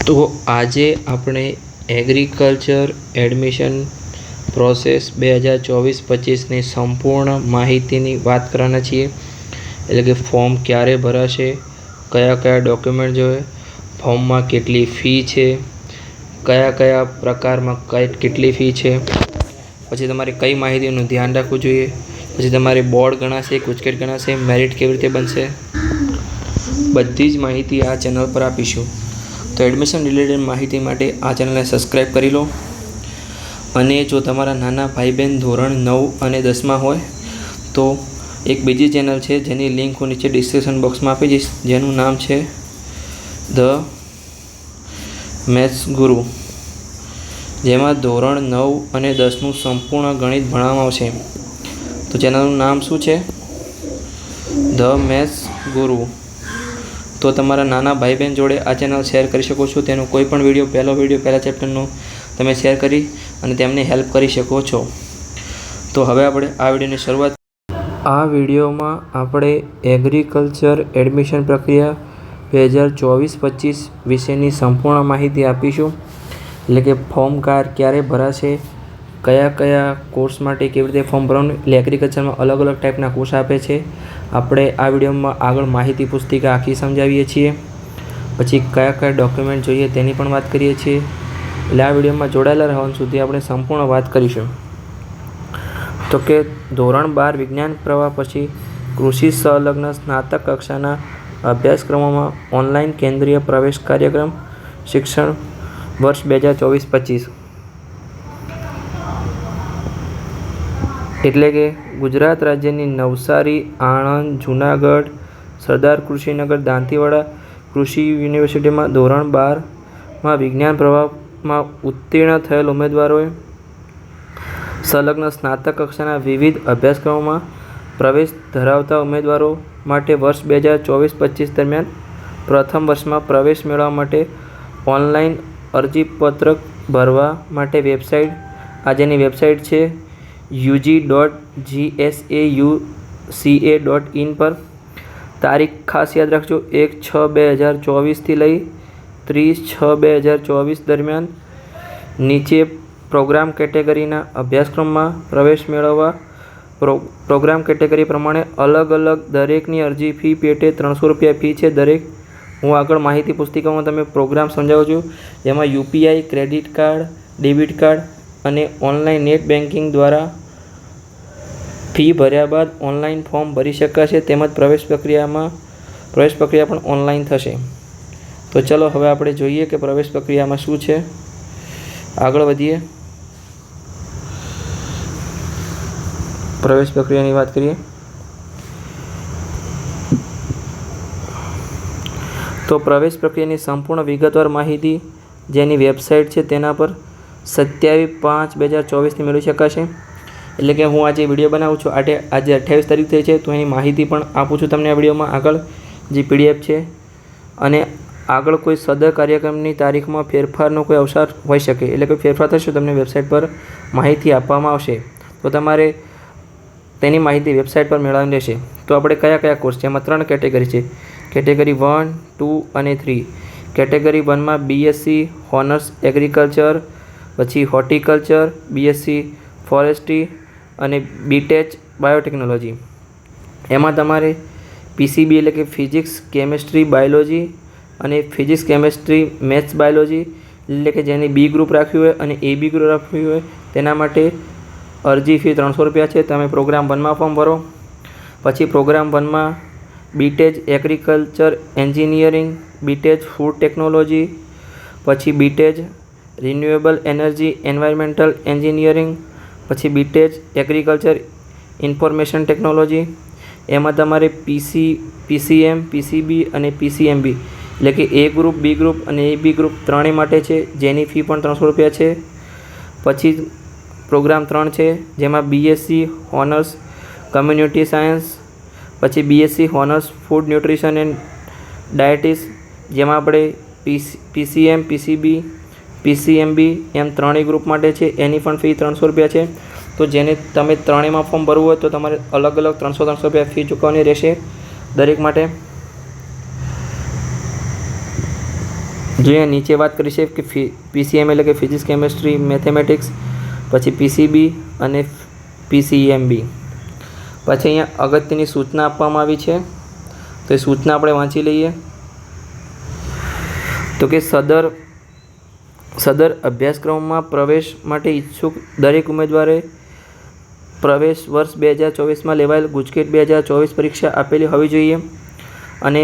તો આજે આપણે એગ્રીકલ્ચર એડમિશન પ્રોસેસ 2024-25ની સંપૂર્ણ માહિતીની વાત કરવાના છીએ. એટલે કે ફોર્મ ક્યારે ભરાશે, કયા કયા ડોક્યુમેન્ટ જોઈએ, ફોર્મમાં કેટલી ફી છે, કયા કયા પ્રકારમાં કેટલી ફી છે, પછી તમારે કઈ માહિતીનું ધ્યાન રાખવું જોઈએ, પછી તમારે બોર્ડ ગણાશે, ગુજકેટ ગણાશે, મેરિટ કેવી રીતે બનશે, બધી જ માહિતી આ ચેનલ પર આપીશું. તો એડમિશન રિલેટેડ માહિતી માટે આ ચેનલને સબસ્ક્રાઈબ કરી લો. અને જો તમારા નાના ભાઈ બહેન ધોરણ 9 અને 10માં હોય તો એક બીજી ચેનલ છે જેની લિંક હું નીચે ડિસ્ક્રિપ્શન બોક્સમાં આપી દઈશ, જેનું નામ છે ધ મેથ્સ ગુરુ, જેમાં ધોરણ 9 અને 10નું સંપૂર્ણ ગણિત ભણાવવામાં આવશે. તો ચેનલનું નામ શું છે? ધ મેથ્સ ગુરુ. તો તમારા નાના ભાઈ બહેન જોડે આ ચેનલ શેર કરી શકો છો. તેનો કોઈ પણ વિડીયો, પહેલા ચેપ્ટરનો તમે શેર કરી અને તેમને હેલ્પ કરી શકો છો. તો હવે આપણે આ વિડીયોની શરૂઆત. આ વિડીયોમાં આપણે એગ્રીકલ્ચર એડમિશન પ્રક્રિયા 2024-25 વિશેની સંપૂર્ણ માહિતી આપીશું. એટલે કે ફોર્મ ક્યારે ભરાશે, કયા કયા કોર્સ માટે કેવી રીતે ફોર્મ ભરવાનું. એટલે એગ્રીકલ્ચરમાં અલગ અલગ ટાઈપના કોર્સ આપે છે. આપણે આ વિડીયોમાં આગળ માહિતી પુસ્તિકા આખી સમજાવીએ છીએ. પછી કયા કયા ડોક્યુમેન્ટ જોઈએ તેની પણ વાત કરીએ છીએ. એટલે આ વિડીયોમાં જોડાયેલા રહેવાનું સુધી આપણે સંપૂર્ણ વાત કરીશું. તો કે ધોરણ 12 વિજ્ઞાન પ્રવાહ પછી કૃષિ સંલગ્ન સ્નાતક કક્ષાના અભ્યાસક્રમોમાં ઓનલાઈન કેન્દ્રીય પ્રવેશ કાર્યક્રમ શિક્ષણ વર્ષ 2024-25. એટલે કે ગુજરાત રાજ્યની નવસારી, આણંદ, જૂનાગઢ, સરદાર કૃષિનગર, દાંતીવાડા કૃષિ યુનિવર્સિટીમાં ધોરણ 12માં વિજ્ઞાન પ્રવાહમાં ઉત્તીર્ણ થયેલ ઉમેદવારોએ સંલગ્ન સ્નાતક કક્ષાના વિવિધ અભ્યાસક્રમોમાં પ્રવેશ ધરાવતા ઉમેદવારો માટે વર્ષ 2024-25 દરમિયાન પ્રથમ વર્ષમાં પ્રવેશ મેળવવા માટે ઓનલાઈન અરજીપત્રક ભરવા માટે વેબસાઇટ, જેની વેબસાઇટ છે ug.gsauca.in પર તારીખ ખાસ યાદ રાખજો 1/6/2024 લઈ 30/6/2024 દરમિયાન નીચે પ્રોગ્રામ કેટેગરીના અભ્યાસક્રમમાં પ્રવેશ મેળવવા પ્રોગ્રામ કેટેગરી પ્રમાણે અલગ અલગ દરેકની અરજી ફી પેટે ₹300 ફી છે દરેક. હું આગળ માહિતી પુસ્તિકામાં તમે પ્રોગ્રામ સમજાવું છું, જેમાં UPI, credit card, debit card અને ઓનલાઈન નેટ બેન્કિંગ દ્વારા ફી ભર્યા બાદ ઓનલાઈન ફોર્મ ભરી શકાશે. તેમજ પ્રવેશ પ્રક્રિયા પણ ઓનલાઈન થશે. તો ચલો હવે આપણે જોઈએ કે પ્રવેશ પ્રક્રિયામાં શું છે. આગળ વધીએ, પ્રવેશ પ્રક્રિયાની વાત કરીએ. તો પ્રવેશ પ્રક્રિયાની સંપૂર્ણ વિગતવાર માહિતી જેની વેબસાઇટ છે તેના પર 27/5/2024 મેળવી શકાશે. એટલે કે હું આજે વિડીયો બનાવું છું, આજે 28 તારીખ થઈ છે, તો એની માહિતી પણ આપું છું તમને આ વિડીયોમાં આગળ, જે PDF છે. અને આગળ કોઈ સદર કાર્યક્રમની તારીખમાં ફેરફારનો કોઈ અવસર હોઈ શકે. એટલે કે ફેરફાર થશે તમને વેબસાઇટ પર માહિતી આપવામાં આવશે. તો તમારે તેની માહિતી વેબસાઇટ પર મેળવવાની રહેશે. તો આપણે કયા કયા કોર્સ છે, એમાં 3 કેટેગરી છે, કેટેગરી 1, 2 અને 3. કેટેગરી 1માં BSc હોનર્સ એગ્રીકલ્ચર, પછી હોર્ટિકલ્ચર, BSc ફોરેસ્ટ્રી અને BTech બાયોટેકનોલોજી. એમાં તમારે PCB એટલે કે ફિઝિક્સ, કેમેસ્ટ્રી, બાયોલોજી અને ફિઝિક્સ, કેમેસ્ટ્રી, મેથ્સ, બાયોલોજી એટલે કે જેની B ગ્રુપ રાખ્યું હોય અને AB ગ્રુપ રાખ્યું હોય તેના માટે અરજી ફી ₹300 છે. તમે પ્રોગ્રામ 1માં ફોર્મ ભરો. પછી પ્રોગ્રામ 1માં BTech agriculture engineering, BTech food technology, પછી BTech renewable energy environmental engineering, પછી BTech એગ્રીકલ્ચર ઇન્ફોર્મેશન ટેકનોલોજી. એમાં તમારે PCM, PCB અને PCMB એટલે કે A ગ્રુપ, B ગ્રુપ અને AB ગ્રુપ ત્રણેય માટે છે, જેની ફી પણ ₹300 છે. પછી પ્રોગ્રામ 3 છે, જેમાં BSc હોનર્સ કમ્યુનિટી સાયન્સ, પછી BSc હોનર્સ ફૂડ ન્યુટ્રિશન એન્ડ ડાયટિસ, જેમાં આપણે PCM, PCB, PCMB એમ ત્રણેય ગ્રુપ માટે છે. એની પણ ફી ₹300 છે. તો જેને તમે ત્રણેયમાં ફોર્મ ભરવું હોય તો તમારે અલગ અલગ ₹300 ફી ચૂકવવાની રહેશે દરેક માટે. જો અહીંયા નીચે વાત કરી છે કે PCM એટલે કે ફિઝિક્સ કેમેસ્ટ્રી મેથેમેટિક્સ, પછી PCB અને PCMB. પછી અહીંયા અગત્યની સૂચના આપવામાં આવી છે, તો એ સૂચના આપણે વાંચી લઈએ. તો કે સદર અભ્યાસક્રમમાં પ્રવેશ માટે ઈચ્છુક દરેક ઉમેદવારે પ્રવેશ વર્ષ 2024માં લેવાયેલ ગુજકેટ 2024 પરીક્ષા આપેલી હોવી જોઈએ અને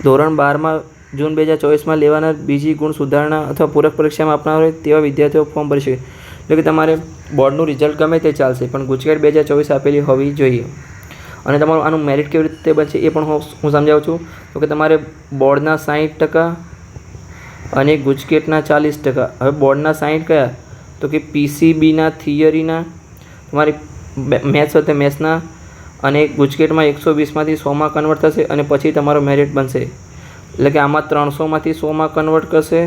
ધોરણ 12માં જૂન 2024માં લેવાનાર બીજી ગુણ સુધારણા અથવા પૂરક પરીક્ષામાં આપનાર હોય તેવા વિદ્યાર્થીઓ ફોર્મ ભરી શકે. એટલે કે તમારે બોર્ડનું રિઝલ્ટ ગમે તે ચાલશે, પણ ગુજકેટ 2024 આપેલી હોવી જોઈએ. અને તમારું આનું મેરિટ કેવી રીતે બનશે એ પણ હું સમજાવું છું. તો કે તમારે બોર્ડના 60% અને ગુજકેટના 40%. હવે બોર્ડના 60 કયા? તો કે PCBના થિયરીના, તમારી મેથ્સ હોય તો મેથ્સના, અને ગુજકેટમાં 120માંથી 100માં કન્વર્ટ થશે અને પછી તમારો મેરિટ બનશે. એટલે કે આમાં 300માંથી 100માં કન્વર્ટ કરશે,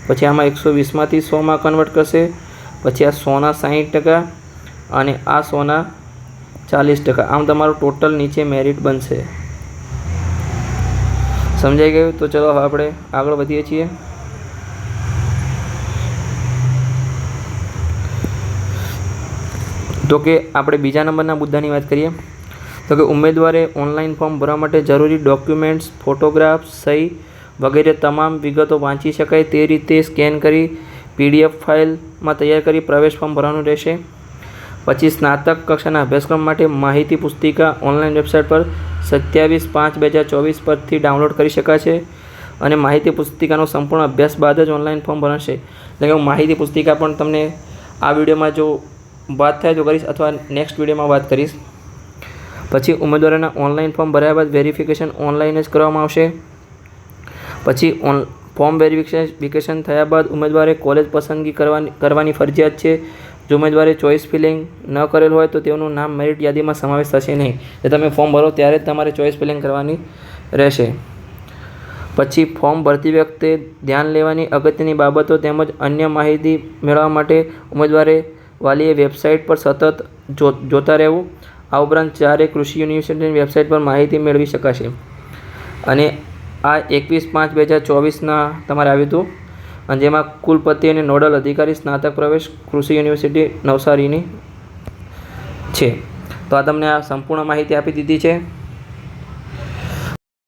પછી આમાં 120માંથી 100માં કન્વર્ટ કરશે, પછી આ 100ના 60% અને આ 100ના 40%. આમ તમારું ટોટલ નીચે મેરિટ બનશે. સમજાઈ ગયું? તો ચલો હવે આપણે આગળ વધીએ છીએ. તો કે આપણે બીજા નંબરના મુદ્દાની વાત કરીએ. તો કે ઉમેદવારે ઓનલાઈન ફોર્મ ભરવા માટે જરૂરી ડોક્યુમેન્ટ્સ, ફોટોગ્રાફ, સહી વગેરે તમામ વિગતો વાંચી શકાય તે રીતે સ્કેન કરી PDF ફાઇલમાં તૈયાર કરી પ્રવેશ ફોર્મ ભરવાનું રહેશે. પછી સ્નાતક કક્ષાના અભ્યાસક્રમ માટે માહિતી પુસ્તિકા ઓનલાઈન વેબસાઇટ પર 27/5/2024 પરથી ડાઉનલોડ કરી શકાશે અને માહિતી પુસ્તિકાનો સંપૂર્ણ અભ્યાસ બાદ જ ઓનલાઈન ફોર્મ ભરાશે. એટલે કે હું માહિતી પુસ્તિકા પણ તમને આ વિડીયોમાં જો વાત થાય તો કરીશ અથવા નેક્સ્ટ વિડીયોમાં વાત કરીશ. પછી ઉમેદવારોના ઓનલાઈન ફોર્મ ભર્યા બાદ વેરિફિકેશન ઓનલાઈન જ કરવામાં આવશે. પછી ફોર્મ વેરિફિકેશન થયા બાદ ઉમેદવારે કોલેજ પસંદગી કરવાની ફરજિયાત છે. જો ઉમેદવારે ચોઇસ ફિલિંગ ન કરેલ હોય તો તેઓનું નામ મેરિટ યાદીમાં સમાવેશ થશે નહીં. એટલે તમે ફોર્મ ભરો ત્યારે જ તમારે ચોઇસ ફિલિંગ કરવાની રહેશે. પછી ફોર્મ ભરતી વખતે ધ્યાન લેવાની અગત્યની બાબતો તેમજ અન્ય માહિતી મેળવવા માટે ઉમેદવારે વાલીએ વેબસાઇટ પર સતત જોતા રહેવું. આ ઉપરાંત 4 કૃષિ યુનિવર્સિટીની વેબસાઇટ પર માહિતી મેળવી શકાશે. અને આ 21/5/2024ના તમારે આવ્યું હતું, અને જેમાં કુલપતિ અને નોડલ અધિકારી સ્નાતક પ્રવેશ કૃષિ યુનિવર્સિટી નવસારીની છે. તો આ તમને આ સંપૂર્ણ માહિતી આપી દીધી છે.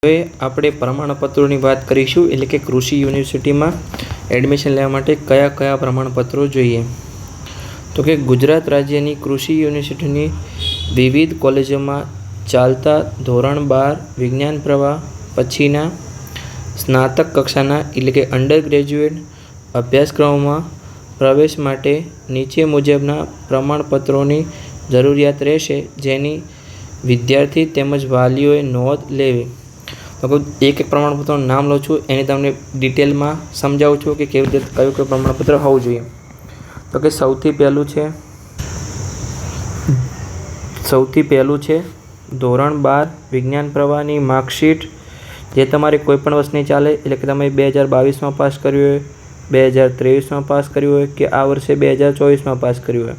હવે આપણે પ્રમાણપત્રોની વાત કરીશું. એટલે કે કૃષિ યુનિવર્સિટીમાં એડમિશન લેવા માટે કયા કયા પ્રમાણપત્રો જોઈએ. તો કે ગુજરાત રાજ્યની કૃષિ યુનિવર્સિટીની વિવિધ કોલેજોમાં ચાલતા ધોરણ 12 વિજ્ઞાન પ્રવાહ પછીના સ્નાતક કક્ષાના એટલે કે અંડર ગ્રેજ્યુએટ અભ્યાસક્રમોમાં પ્રવેશ માટે નીચે મુજબના પ્રમાણપત્રોની જરૂરિયાત રહેશે, જેની વિદ્યાર્થી તેમજ વાલીઓએ નોંધ લેવી. તો એક પ્રમાણપત્રનું નામ લઉં છું, એને તમને ડિટેલમાં સમજાવું છું કે કેવી રીતે કયું પ્રમાણપત્ર હોવું જોઈએ. તો કે સૌથી પહેલું છે ધોરણ 12 વિજ્ઞાન પ્રવાહની માર્કશીટ, જે તમારે કોઈપણ વર્ષની ચાલે. એટલે કે તમે 2022માં પાસ કર્યું હોય, 2023માં પાસ કર્યું હોય કે આ વર્ષે 2024માં પાસ કર્યું હોય,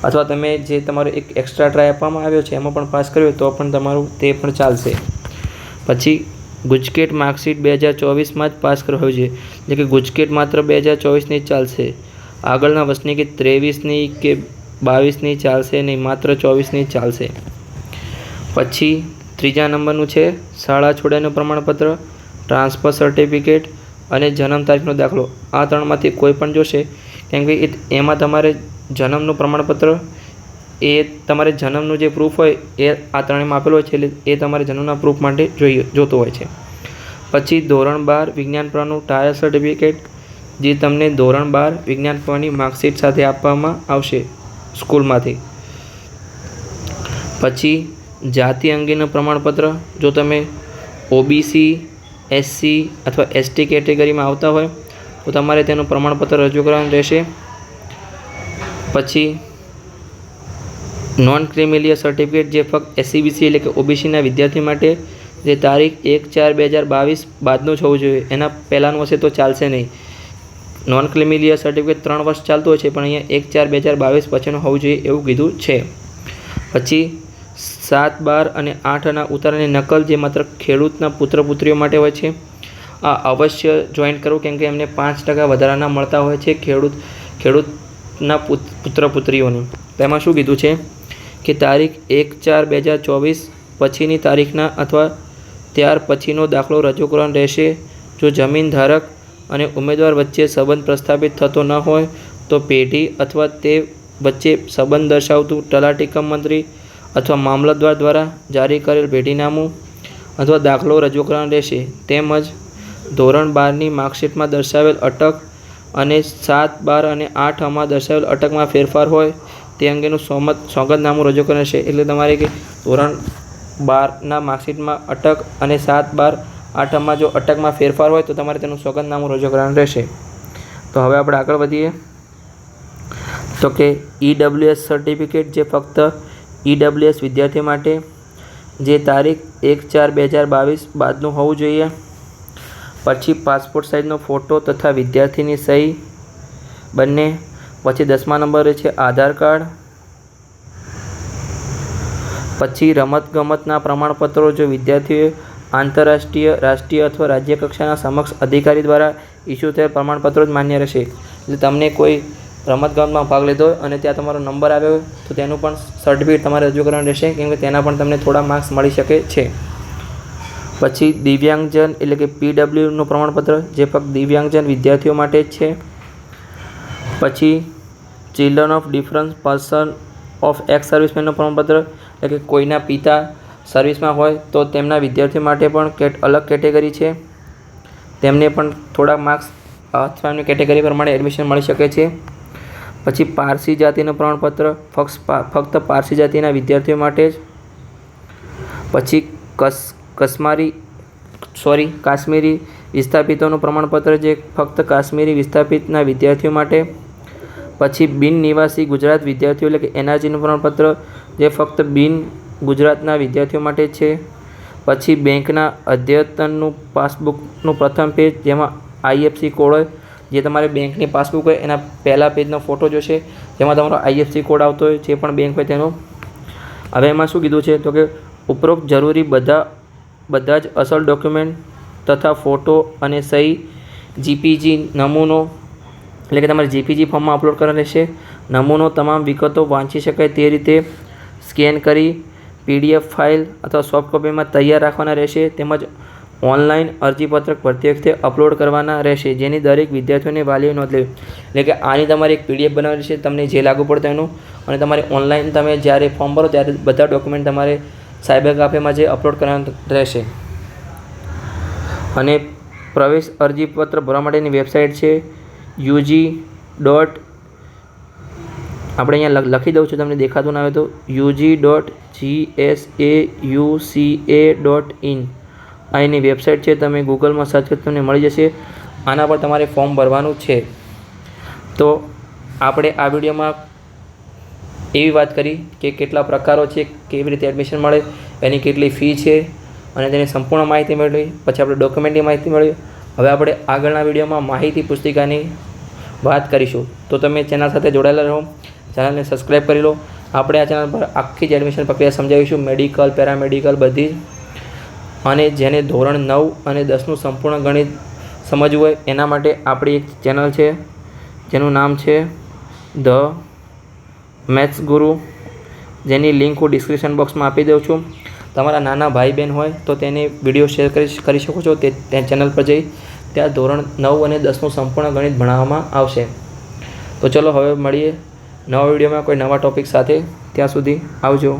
અથવા તમે જે તમારો એક એક્સ્ટ્રા ટ્રાય આપવામાં આવ્યો છે એમાં પણ પાસ કર્યું હોય તો પણ તમારું તે પણ ચાલશે. પછી ગુજકેટ માર્કશીટ 2024માં જ પાસ કરવું હોવી જોઈએ. એટલે કે ગુજકેટ માત્ર 2024ની જ ચાલશે. આગળના વર્ષની કે 23ની કે 22ની ચાલશે નહીં, માત્ર 24ની જ ચાલશે. પછી ત્રીજા નંબરનું છે શાળા છોડ્યાનું પ્રમાણપત્ર, ટ્રાન્સફર સર્ટિફિકેટ અને જન્મ તારીખનો દાખલો. આ ત્રણમાંથી કોઈ પણ જોશે, કેમ કે એમાં તમારે જન્મનું પ્રમાણપત્ર, એ તમારે જન્મનું જે પ્રૂફ હોય એ આ ત્રણેયમાં આપેલું હોય છે, એટલે એ તમારે જન્મના પ્રૂફ માટે જોતો હોય છે. પછી ધોરણ 12 વિજ્ઞાન પ્રવાહનું ટાયર સર્ટિફિકેટ, જે તમને ધોરણ 12 વિજ્ઞાન પ્રવાહની માર્કશીટ સાથે આપવામાં આવશે સ્કૂલમાંથી. પછી જાતિ અંગેનું પ્રમાણપત્ર, જો તમે OBC, SC અથવા ST કેટેગરીમાં આવતા હોય તો તમારે તેનું પ્રમાણપત્ર રજૂ કરવાનું રહેશે. પછી નોન ક્રિમિલિયર સર્ટિફિકેટ, જે ફક્ત SCBC એટલે કે OBCના વિદ્યાર્થી માટે, જે તારીખ 1/4/2022 બાદનું જ હોવું જોઈએ. એના પહેલાંનું હશે તો ચાલશે નહીં. નોન ક્રિમિલિયર સર્ટિફિકેટ 3 વર્ષ ચાલતું હોય છે, પણ અહીંયા 1/4/2022 પછીનું હોવું જોઈએ એવું કીધું છે. પછી 7, 12 અને 8 આના ઉતારાની નકલ, જે માત્ર ખેડૂતના પુત્ર પુત્રીઓ માટે હોય છે. આ અવશ્ય જોઈન કરવું, કેમ કે એમને 5% વધારાના મળતા હોય છે ખેડૂતના પુત્ર પુત્રીઓને. તેમાં શું કીધું છે કે તારીખ 1/4/2024 પછીની તારીખના અથવા ત્યાર પછીનો દાખલો રજૂ કરવાનો રહેશે. જો જમીન ધારક અને ઉમેદવાર વચ્ચે સંબંધ પ્રસ્થાપિત થતો ન હોય તો પેઢી અથવા તે વચ્ચે સંબંધ દર્શાવતું તલાટી કમ મંત્રી અથવા મામલતદાર દ્વારા જારી કરેલ પેઢીનામું અથવા દાખલો રજૂ કરવાનો રહેશે. તેમજ ધોરણ 12ની માર્કશીટમાં દર્શાવેલ અટક અને 7, 12 અને 8 દર્શાવેલ અટકમાં ફેરફાર હોય તે અંગેનું સોગંદનામું રજૂ કરવાનું રહેશે. એટલે તમારે કે ધોરણ 12ના માર્કશીટમાં અટક અને 7, 12, 8 જો અટકમાં ફેરફાર હોય તો તમારે તેનું સોગંદનામું રજૂ કરવાનું રહેશે. તો હવે આપણે આગળ વધીએ. તો કે EWS સર્ટિફિકેટ, જે ફક્ત EWS વિદ્યાર્થી માટે, જે તારીખ 1/4/2022 બાદનું હોવું જોઈએ. પછી પાસપોર્ટ સાઇઝનો ફોટો તથા વિદ્યાર્થીની સહી બંને. પછી 10મા નંબરે છે આધાર કાર્ડ. પછી રમતગમતના પ્રમાણપત્રો, જો વિદ્યાર્થીઓએ આંતરરાષ્ટ્રીય, રાષ્ટ્રીય અથવા રાજ્ય કક્ષાના સમક્ષ અધિકારી દ્વારા ઇસ્યુ થયેલ પ્રમાણપત્રો જ માન્ય રહેશે. એટલે તમને કોઈ રમતગમતમાં ભાગ લીધો હોય અને ત્યાં તમારો નંબર આવ્યો હોય તો તેનું પણ સર્ટિફિકેટ તમારે રજૂ કરવાનું રહેશે, કેમ કે તેના પણ તમને થોડા માર્ક્સ મળી શકે છે. પછી દિવ્યાંગજન એટલે કે PWનું પ્રમાણપત્ર, જે ફક્ત દિવ્યાંગજન વિદ્યાર્થીઓ માટે જ છે. પછી children of defence person of ex સર્વિસમેનનું પ્રમાણપત્ર, એટલે કે કોઈના પિતા સર્વિસમાં હોય તો તેમના વિદ્યાર્થીઓ માટે પણ અલગ કેટેગરી છે, તેમને પણ થોડા માર્ક્સ અથવાની કેટેગરી પ્રમાણે એડમિશન મળી શકે છે. પછી પારસી જાતિનું પ્રમાણપત્ર, ફક્ત પારસી જાતિના વિદ્યાર્થીઓ માટે જ. પછી કાશ્મીરી વિસ્થાપિતોનું પ્રમાણપત્ર, જે ફક્ત કાશ્મીરી વિસ્થાપિતના વિદ્યાર્થીઓ માટે. પછી બિન નિવાસી ગુજરાત વિદ્યાર્થીઓ એટલે કે NRGનું પ્રમાણપત્ર, જે ફક્ત બિન ગુજરાતના વિદ્યાર્થીઓ માટે છે. પછી બેંકના અદ્યતનનું પાસબુકનું પ્રથમ પેજ, જેમાં IFSC કોડ હોય, જે તમારે બેંકની પાસબુક હોય એના પહેલા પેજનો ફોટો જોશે, જેમાં તમારો IFSC કોડ આવતો હોય, જે પણ બેંક હોય તેનો. હવે એમાં શું કીધું છે તો કે ઉપરોક્ત જરૂરી બધા જ અસલ ડોક્યુમેન્ટ તથા ફોટો અને સહી GPG નમૂનો, એટલે કે તમારે GPG ફોર્મમાં અપલોડ કરવાનો રહેશે. નમૂનો તમામ વિગતો વાંચી શકાય તે રીતે સ્કેન કરી PDF ફાઇલ અથવા સોફ્ટ કોપીમાં તૈયાર રાખવાના રહેશે. તેમજ ઓનલાઈન અરજીપત્રક ભરતી વખતે અપલોડ કરવાના રહેશે, જેની દરેક વિદ્યાર્થીઓને વાલીઓ નોંધ લેવી. એટલે કે આની તમારે એક PDF બનાવવાની છે, તમને જે લાગુ પડે એનું, અને તમારે ઓનલાઈન તમે જ્યારે ફોર્મ ભરો ત્યારે બધા ડોક્યુમેન્ટ તમારે સાયબર કાફેમાં જે અપલોડ કરવાનું રહેશે. અને પ્રવેશ અરજીપત્ર ભરવા માટેની વેબસાઇટ છે UG. આપણે અહીંયા લખી દઉં છું, તમને દેખાતું ના આવે તો UG.GSAUCA.in આ એની વેબસાઇટ છે. તમે ગૂગલમાં સર્ચ કરી તમને મળી જશે. આના પર તમારે ફોર્મ ભરવાનું છે. તો આપણે આ વિડીયોમાં એવી વાત કરી કે કેટલા પ્રકારો છે, કેવી રીતે એડમિશન મળે, એની કેટલી ફી છે અને તેની સંપૂર્ણ માહિતી મેળવી. પછી આપણે ડોક્યુમેન્ટની માહિતી મેળવી. હવે આપણે આગળના વિડીયોમાં માહિતી પુસ્તિકાની વાત કરીશું. તો તમે ચેનલ સાથે જોડાયેલા રહો, ચેનલને સબસ્ક્રાઈબ કરી લો. આપણે આ ચેનલ પર આખી જ એડમિશન પ્રક્રિયા સમજાવીશું, મેડિકલ, પેરામેડિકલ બધી જ. અને જેને ધોરણ 9 અને 10નું સંપૂર્ણ ગણિત સમજવું હોય એના માટે આપણી એક ચેનલ છે, જેનું નામ છે ધ મેથ્સ ગુરુ, જેની લિંક હું ડિસ્ક્રિપ્શન બોક્સમાં આપી દઉં છું. તમારા નાના ભાઈ બહેન હોય તો તેને વિડીયો શેર કરી શકો છો. તે ચેનલ પર જઈ ત્યાં ધોરણ 9 અને 10નું સંપૂર્ણ ગણિત ભણાવવામાં આવશે. તો ચલો હવે મળીએ નવા વિડીયોમાં કોઈ નવા ટૉપિક સાથે. ત્યાં સુધી આવજો.